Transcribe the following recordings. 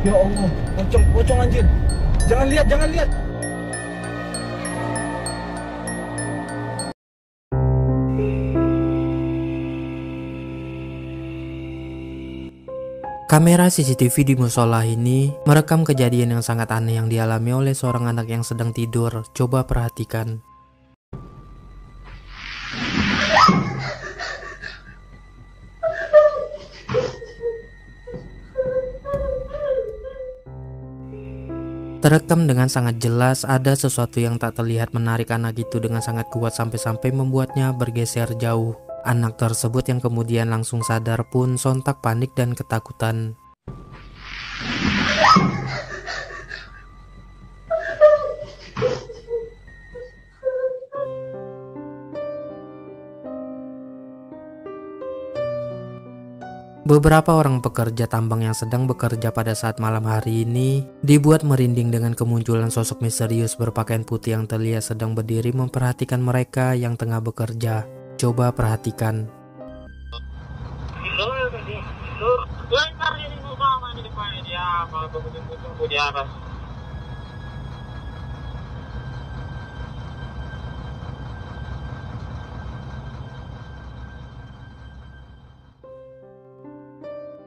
Ya Allah, pocong, pocong anjir. Jangan lihat, jangan lihat. Kamera CCTV di musola ini merekam kejadian yang sangat aneh yang dialami oleh seorang anak yang sedang tidur. Coba perhatikan. Terekam dengan sangat jelas ada sesuatu yang tak terlihat menarik anak itu dengan sangat kuat sampai-sampai membuatnya bergeser jauh. Anak tersebut yang kemudian langsung sadar pun sontak panik dan ketakutan. Beberapa orang pekerja tambang yang sedang bekerja pada saat malam hari ini dibuat merinding dengan kemunculan sosok misterius berpakaian putih yang terlihat sedang berdiri memperhatikan mereka yang tengah bekerja. Coba perhatikan.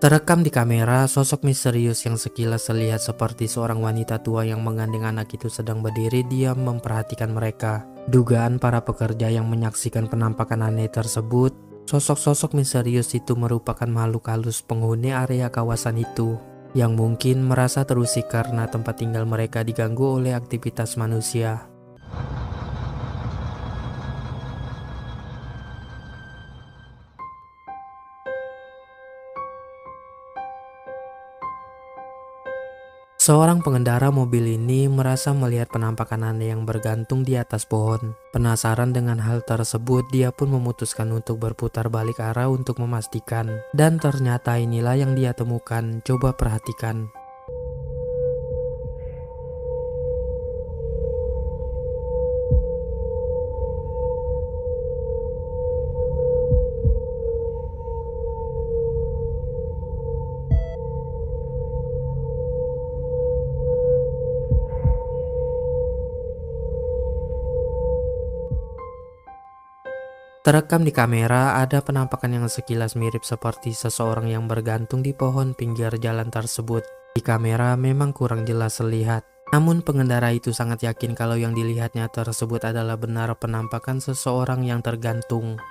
Terekam di kamera, sosok misterius yang sekilas terlihat seperti seorang wanita tua yang menggandeng anak itu sedang berdiri diam memperhatikan mereka. Dugaan para pekerja yang menyaksikan penampakan aneh tersebut, sosok-sosok misterius itu merupakan makhluk halus penghuni area kawasan itu, yang mungkin merasa terusik karena tempat tinggal mereka diganggu oleh aktivitas manusia. Seorang pengendara mobil ini merasa melihat penampakan aneh yang bergantung di atas pohon. Penasaran dengan hal tersebut, dia pun memutuskan untuk berputar balik arah untuk memastikan. Dan ternyata inilah yang dia temukan. Coba perhatikan. Terekam di kamera ada penampakan yang sekilas mirip seperti seseorang yang bergantung di pohon pinggir jalan tersebut. Di kamera memang kurang jelas terlihat. Namun pengendara itu sangat yakin kalau yang dilihatnya tersebut adalah benar penampakan seseorang yang tergantung.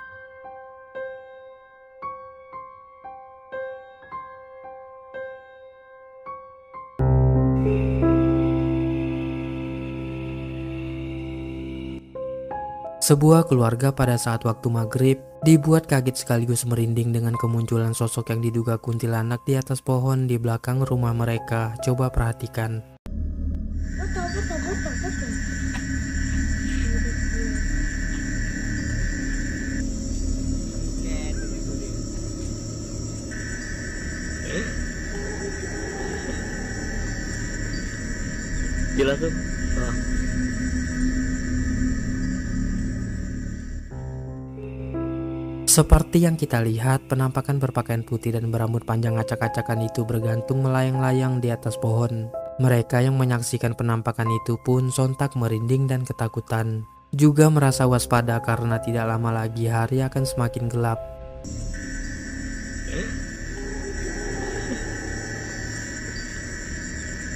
Sebuah keluarga pada saat waktu maghrib dibuat kaget sekaligus merinding dengan kemunculan sosok yang diduga kuntilanak di atas pohon di belakang rumah mereka. Coba perhatikan. Jelas tuh. Seperti yang kita lihat, penampakan berpakaian putih dan berambut panjang acak-acakan itu bergantung melayang-layang di atas pohon. Mereka yang menyaksikan penampakan itu pun sontak merinding dan ketakutan. Juga merasa waspada karena tidak lama lagi hari akan semakin gelap.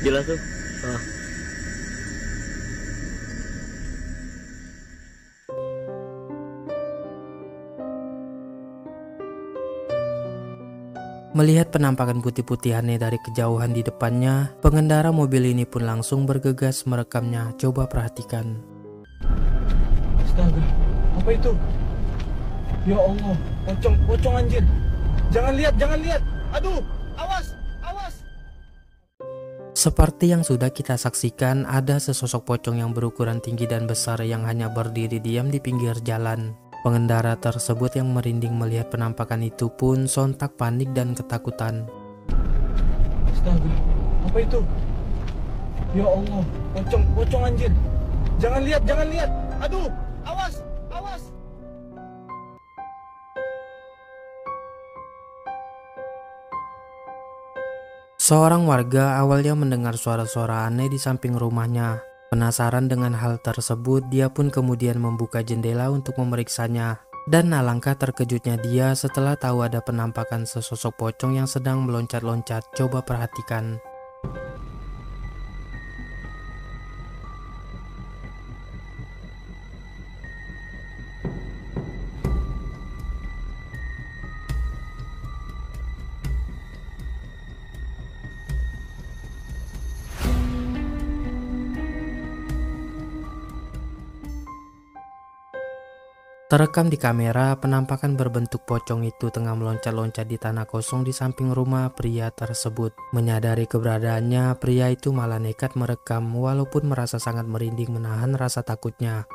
Jelas tuh. Melihat penampakan putih-putih aneh dari kejauhan di depannya, pengendara mobil ini pun langsung bergegas merekamnya. Coba perhatikan. Astaga, apa itu? Ya Allah, pocong, pocong anjir. Jangan lihat, jangan lihat. Aduh, awas, awas. Seperti yang sudah kita saksikan, ada sesosok pocong yang berukuran tinggi dan besar yang hanya berdiri diam di pinggir jalan. Pengendara tersebut yang merinding melihat penampakan itu pun sontak panik dan ketakutan. Astaga, apa itu? Ya Allah, pocong, pocong anjir. Jangan lihat, jangan lihat. Aduh, awas, awas. Seorang warga awalnya mendengar suara-suara aneh di samping rumahnya. Penasaran dengan hal tersebut, dia pun kemudian membuka jendela untuk memeriksanya. Dan alangkah terkejutnya dia setelah tahu ada penampakan sesosok pocong yang sedang meloncat-loncat. Coba perhatikan. Terekam di kamera, penampakan berbentuk pocong itu tengah meloncat-loncat di tanah kosong di samping rumah pria tersebut. Menyadari keberadaannya, pria itu malah nekat merekam walaupun merasa sangat merinding menahan rasa takutnya.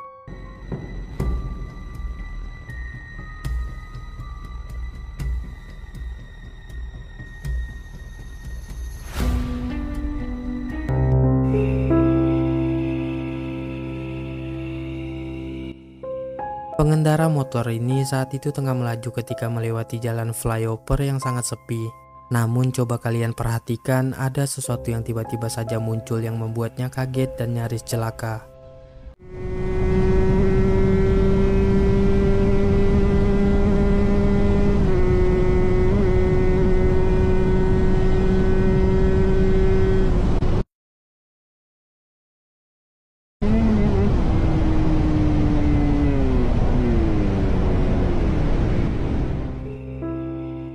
Pengendara motor ini saat itu tengah melaju ketika melewati jalan flyover yang sangat sepi. Namun coba kalian perhatikan, ada sesuatu yang tiba-tiba saja muncul yang membuatnya kaget dan nyaris celaka.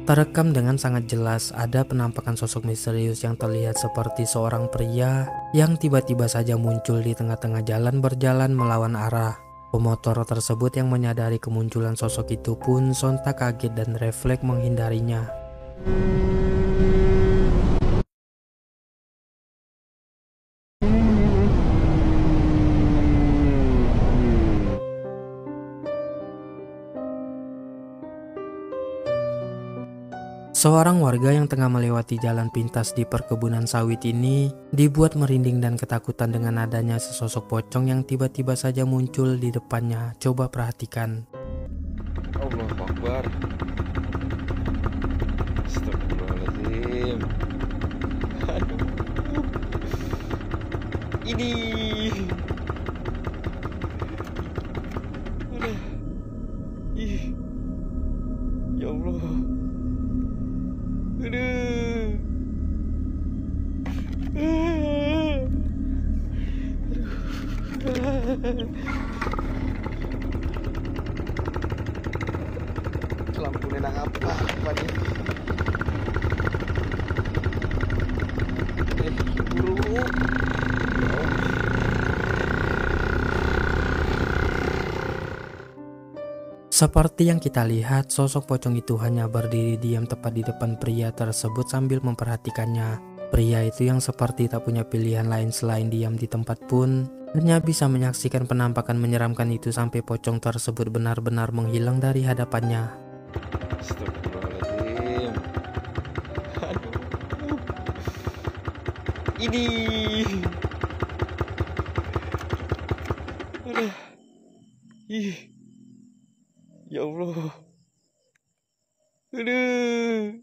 Terekam dengan sangat jelas ada penampakan sosok misterius yang terlihat seperti seorang pria yang tiba-tiba saja muncul di tengah-tengah jalan berjalan melawan arah. Pemotor tersebut yang menyadari kemunculan sosok itu pun sontak kaget dan refleks menghindarinya. Seorang warga yang tengah melewati jalan pintas di perkebunan sawit ini dibuat merinding dan ketakutan dengan adanya sesosok pocong yang tiba-tiba saja muncul di depannya. Coba perhatikan. Allahu Akbar. Astagfirullahaladzim. Aduh. Ini. Aduh. Ih. Ya Allah. Aduh. Lampu nenang apa nih? Buru. Seperti yang kita lihat, sosok pocong itu hanya berdiri diam tepat di depan pria tersebut sambil memperhatikannya. Pria itu yang seperti tak punya pilihan lain selain diam di tempat pun hanya bisa menyaksikan penampakan menyeramkan itu sampai pocong tersebut benar-benar menghilang dari hadapannya. Astagfirullahaladzim. Aduh. Ini. Aduh. Ih. Ya Allah. Aduh.